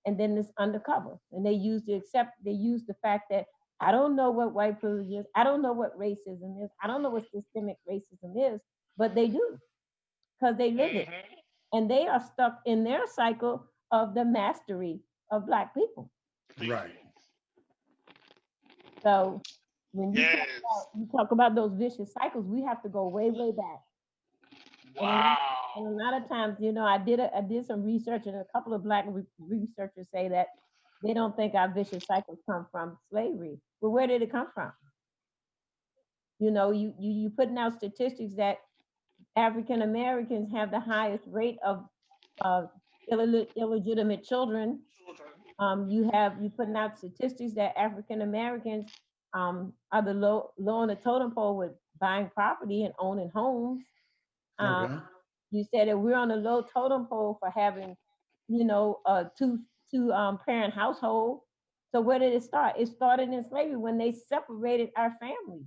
and then it's undercover. And they use the fact that I don't know what white privilege is. I don't know what racism is. I don't know what systemic racism is, but they do because they live it. And they are stuck in their cycle of the mastery of Black people. Right. So when you talk about those vicious cycles, we have to go way, way back. Wow. And a lot of times, you know, I did some research, and a couple of Black researchers say that they don't think our vicious cycles come from slavery. But where did it come from? You know, you putting out statistics that African Americans have the highest rate of illegitimate children. You putting out statistics that African Americans are the low on the totem pole with buying property and owning homes. You said that we're on the low totem pole for having, you know, two parent household. So where did it start? It started in slavery when they separated our families.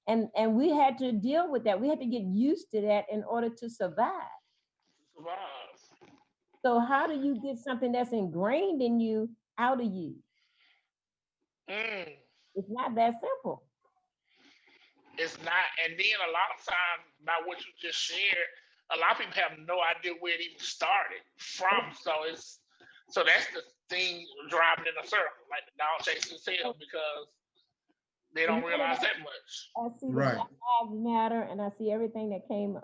And we had to deal with that. We had to get used to that in order to survive. So how do you get something that's ingrained in you out of you? It's not that simple. It's not. And then a lot of times, by what you just shared, a lot of people have no idea where it even started from. So that's the thing driving in a circle, like the dog chasing his tail, because they don't realize that much. I see the Black Lives Matter, and I see everything that came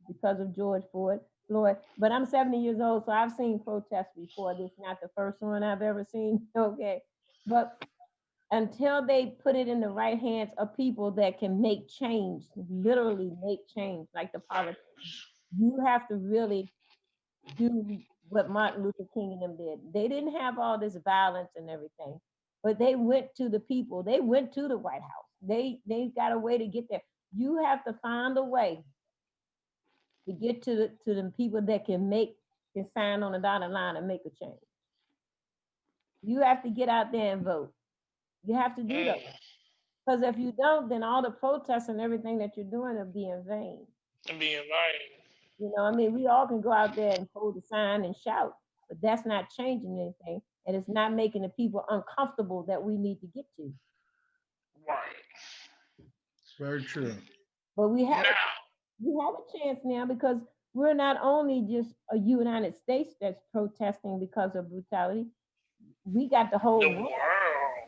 because of George Floyd. But I'm 70 years old, so I've seen protests before. This is not the first one I've ever seen. Okay, but until they put it in the right hands of people that can make change, literally make change, like the politicians, you have to really do what Martin Luther King and them did. They didn't have all this violence and everything, but they went to the people. They went to the White House. They got a way to get there. You have to find a way to get to the people that can sign on the dotted line and make a change. You have to get out there and vote. You have to do that. Because if you don't, then all the protests and everything that you're doing will be in vain. You know, I mean, we all can go out there and hold a sign and shout, but that's not changing anything. And it's not making the people uncomfortable that we need to get to. Right. Very true. But we have a chance now, because we're not only just a United States that's protesting because of brutality. We got the whole world.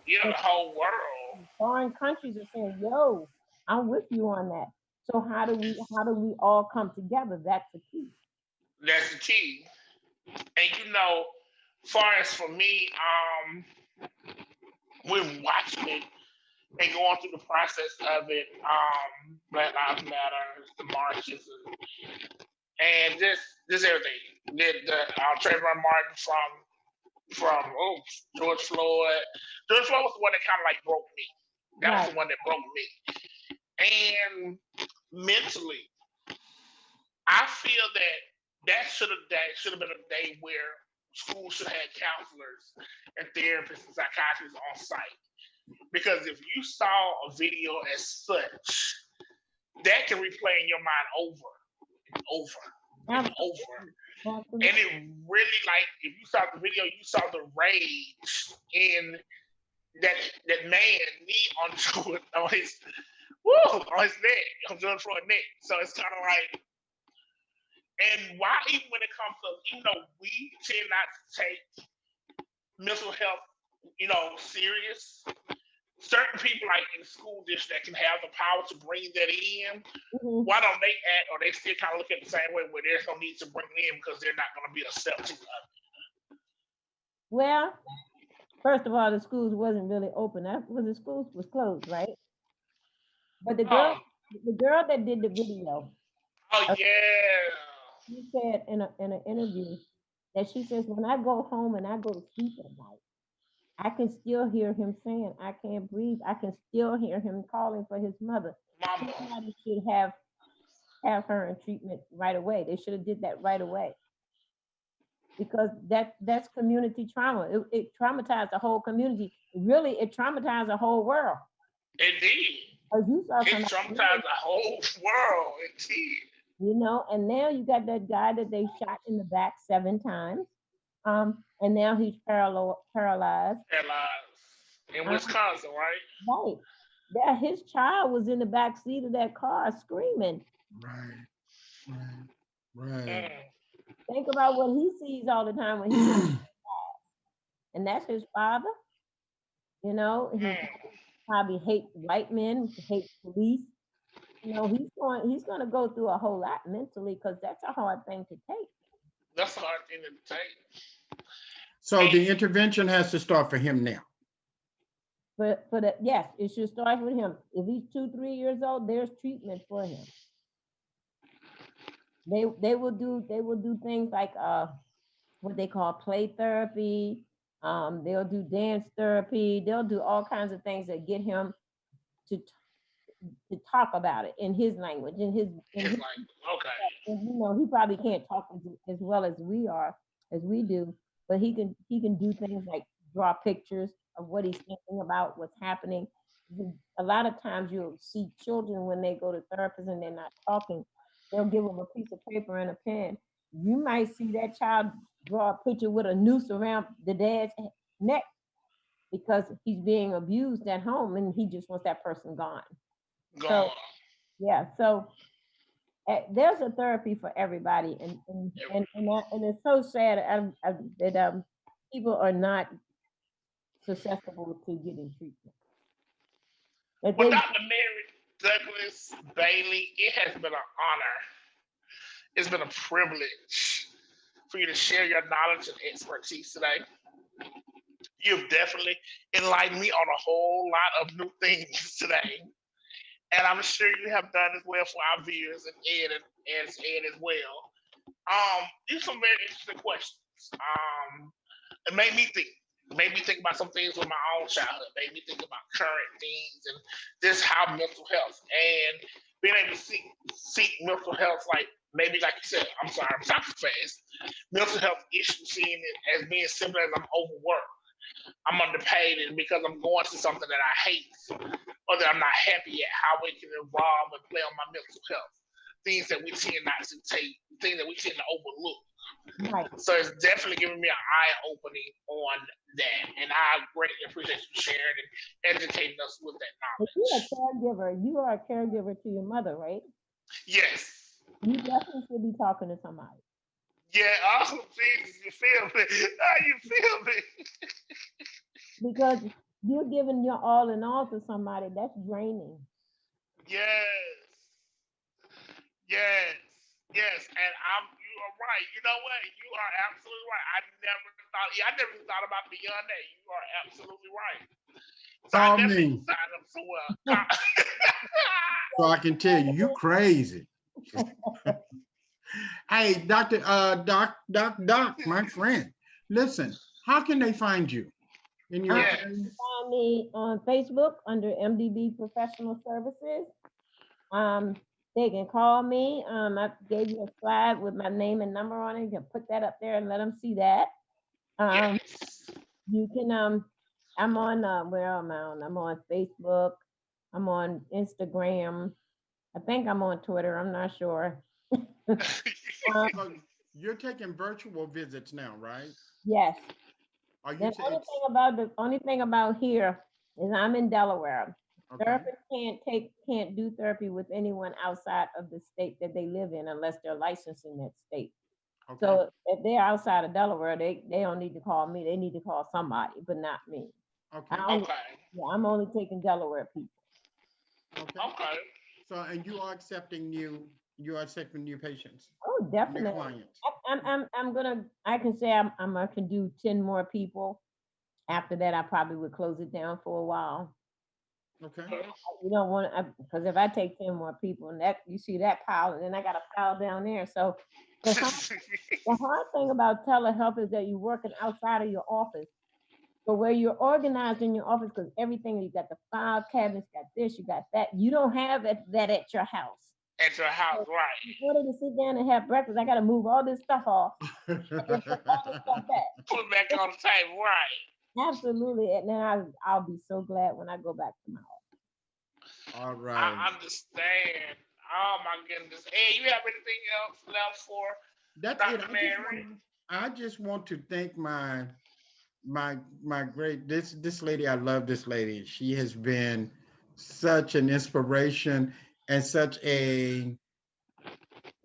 Yeah, the whole world. Foreign countries are saying, "Yo, I'm with you on that." So how do we all come together? That's the key. That's the key. And you know, far as for me, we're watching it and going through the process of it. Black Lives Matter, the marches, and this everything. Trayvon Martin from George Floyd. George Floyd was the one that kind of like broke me. That was the one that broke me. And mentally, I feel that should have been a day where schools should have had counselors and therapists and psychiatrists on site. Because if you saw a video as such, that can replay in your mind over and over and over. And it really, like, if you saw the video, you saw the rage in that man knee on his neck, on George Floyd's neck. So it's kind of like, and why even when it comes to, you know, we tend not to take mental health, you know, serious. Certain people, like in the school district, that can have the power to bring that in. Why don't they act, or they still kind of look at it the same way, where there's no need to bring it in because they're not going to be accepting of it? Well, First of all, the schools wasn't really open. That was the schools was closed, right? But Oh, the girl that did the video, oh yeah. she said in an interview that she says when I go home and I go to sleep at night, I can still hear him saying, "I can't breathe." I can still hear him calling for his mother. Mama. Somebody should have her in treatment right away. They should have did that right away because that's community trauma. It traumatized the whole community. Really, it traumatized the whole world. Indeed. Because you saw It somebody, traumatized the whole world. Indeed. you know, and now you got that guy that they shot in the back 7 times. And now he's paralyzed. Paralyzed. In Um, Wisconsin, right? right. That his child was in the back seat of that car screaming. Right, right, right. Mm. Think about what he sees all the time when he and that's his father. You know, he Mm. probably hate white men, hate police. You know, he's going to go through a whole lot mentally because that's a hard thing to take. That's a hard thing to take. So the intervention has to start for him now. But yes, it should start with him. If he's 2, 3 years old, there's treatment for him. They will do things like what they call play therapy. They'll do dance therapy. They'll do all kinds of things that get him to talk about it in his language, It's like, okay. and, you know, he probably can't talk as well as we do, but he can do things like draw pictures of what he's thinking about, what's happening. A lot of times you'll see children when they go to therapists and they're not talking, they'll give them a piece of paper and a pen. You might see that child draw a picture with a noose around the dad's neck because he's being abused at home and he just wants that person gone. Gone. So yeah, so there's a therapy for everybody, and it's so sad that people are not susceptible to getting treatment. That Well, they Dr. Mary Douglas Bailey, it has been an honor. It's been a privilege for you to share your knowledge and expertise today. You've definitely enlightened me on a whole lot of new things today. And I'm sure you have done as well for our viewers and Ed as well. These are some very interesting questions. It made me think. Made me think about some things with my own childhood. Made me think about current things and this how mental health and being able to seek mental health like maybe like you said. I'm sorry, I'm talking fast. Mental health issues, seeing it as being similar as I'm overworked. I'm underpaid, and because I'm going through something that I hate or that I'm not happy at, how it can evolve and play on my mental health. Things that we tend not to take, things that we tend to overlook. right. So it's definitely giving me an eye opening on that. And I greatly appreciate you sharing and educating us with that If you're a knowledge. caregiver, you are a caregiver to your mother, right? Yes. You definitely should be talking to somebody Yeah, awesome. Jesus, you feel me? How you feel me? because you're giving your all in all to somebody. That's draining. Yes. Yes. Yes. And you are right. You know what? You are absolutely right. I never thought about beyond that. You are absolutely right. So I Call definitely me signed up somewhere. so I can tell you, you crazy. Hey, Doc, my friend, listen, how can they find you in your Yes. Find me on Facebook under MDB Professional Services. They can call me. I gave you a slide with my name and number on it. You can put that up there and let them see that. Yes. You can I'm on where am I on? I'm on Facebook. I'm on Instagram. I think I'm on Twitter. I'm not sure. Um, So you're taking virtual visits now, right? yes. Are The you only thing about here is I'm in Delaware. okay? Therapists can't do therapy with anyone outside of the state that they live in unless they're licensed in that state. Okay. So if they're outside of Delaware, they don't need to call me. They need to call somebody, but not me. Okay. I'm only taking Delaware people. Okay. Okay. So and you are accepting new patients, Oh, new definitely. clients. I can say I can do 10 more people. After that, I probably would close it down for a while. Okay. You don't want to, because if I take 10 more people, and that you see that pile, and then I got a pile down there. So the hard thing about telehealth is that you're working outside of your office. So where you're organized in your office, because everything, you got the file cabinets, got this, you got that. You don't have that at your house. At your house, right? In order to sit down and have breakfast, I got to move all this stuff off. And then put all this stuff back. Put it back on the table, right? Absolutely. And then I'll be so glad when I go back to my office. All right. I understand. Oh my goodness. Hey, you have anything else left for That's Dr. it. Mary? I just want to thank my great this lady. I love this lady. She has been such an inspiration and such a,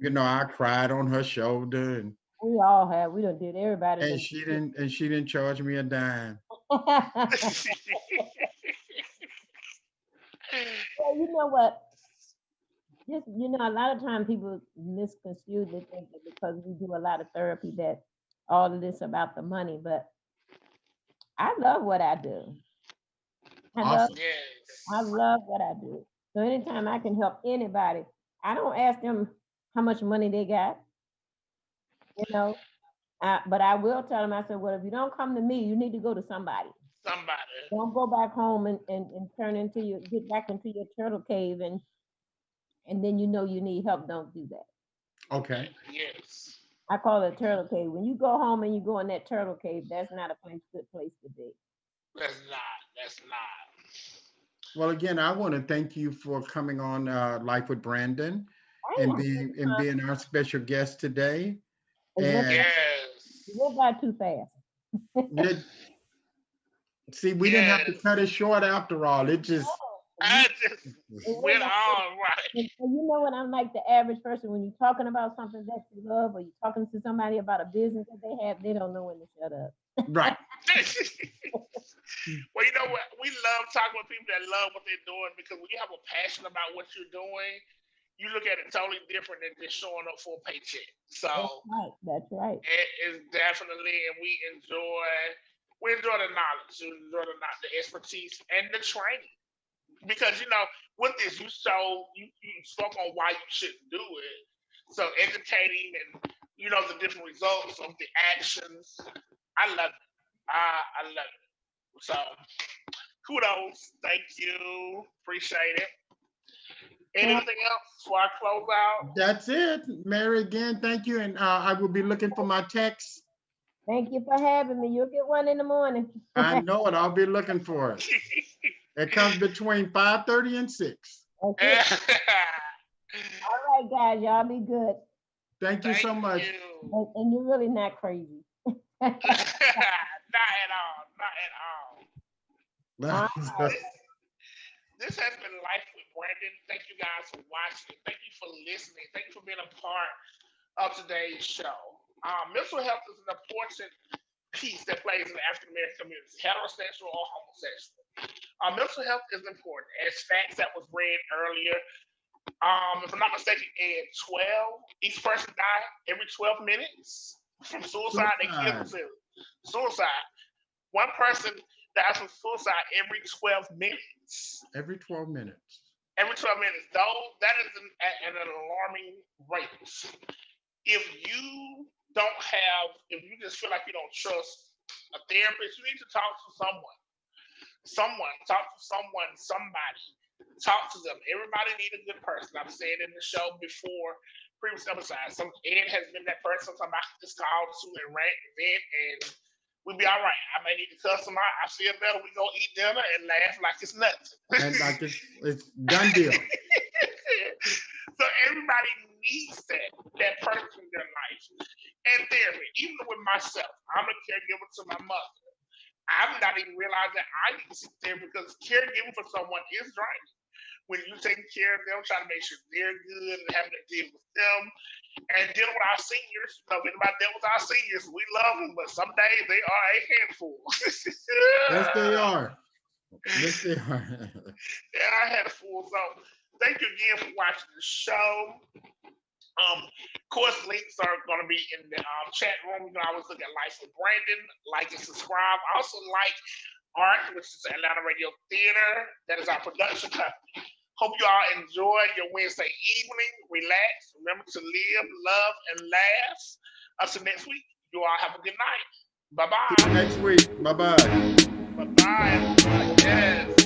I cried on her shoulder, We all have. We done did everybody. and she didn't charge me a dime. Well, you know what? Just a lot of times people misconstrue. They think that because we do a lot of therapy that all of this about the money, but I love what I do. Awesome. I love what I do. So anytime I can help anybody, I don't ask them how much money they got, but I will tell them, I said, well, if you don't come to me, you need to go to somebody. Don't go back home and get back into your turtle cave and then you need help. Don't do that. Okay. Yes. I call it a turtle cave. When you go home and you go in that turtle cave, that's not a good place to be. That's not. Well, again, I want to thank you for coming on Life with Brandon and being our special guest today. Yes. You went by too fast. See, we didn't have to cut it short after all. It just went on, right. And you know what? I'm like the average person. When you're talking about something that you love, or you're talking to somebody about a business that they have, they don't know when to shut up. Right. Well, you know what? We love talking with people that love what they're doing, because when you have a passion about what you're doing, you look at it totally different than just showing up for a paycheck. So That's right. It is definitely, and we enjoy the knowledge, the expertise, and the training. Because with this, you spoke on why you shouldn't do it. So educating and the different results of the actions, I love it. I love it. So kudos, thank you, appreciate it. Anything else before I close out? That's it, Mary. Again, thank you, and I will be looking for my text. Thank you for having me. You'll get one in the morning. I know it. I'll be looking for it. It comes between 5:30 and 6. Okay. All right, guys. Y'all be good. Thank you so much. And you're really not crazy. Not at all. This has been Life with Brandon. Thank you guys for watching. Thank you for listening. Thank you for being a part of today's show. Mental health is an important piece that plays in the African American community, heterosexual or homosexual. Mental health is important. As facts that was read earlier, if I'm not mistaken, in 12, each person died every 12 minutes from suicide. They kill themselves. Suicide. One person dies from suicide every 12 minutes. Every 12 minutes. Every 12 minutes. Though that is an alarming rate. If you just feel like you don't trust a therapist, you need to talk to someone. Talk to someone, somebody. Talk to them. Everybody needs a good person. I've said in the show before, previous episodes, Ed has been that person. Somebody just called to and rant and vent, and we'll be all right. I may need to cuss them out. I feel better. We go eat dinner and laugh like it's nothing. And like it's done deal. So everybody needs that person in their life. And therapy, even with myself, I'm a caregiver to my mother. I'm not even realizing I need to sit there, because caregiving for someone is draining. When you're taking care of them, trying to make sure they're good and having to deal with them and dealing with our seniors. If anybody dealt with our seniors, we love them, but some days they are a handful. Yes, they are. Yes, they are. Yeah, I had a fool. So thank you again for watching the show. Of course, links are going to be in the chat room. You can always look at Life with Brandon, like and subscribe. Also, like ART, which is Atlanta Radio Theater. That is our production company. Hope you all enjoy your Wednesday evening. Relax. Remember to live, love, and laugh. Until next week, you all have a good night. Bye-bye. Next week. Bye-bye. Bye-bye. Yes.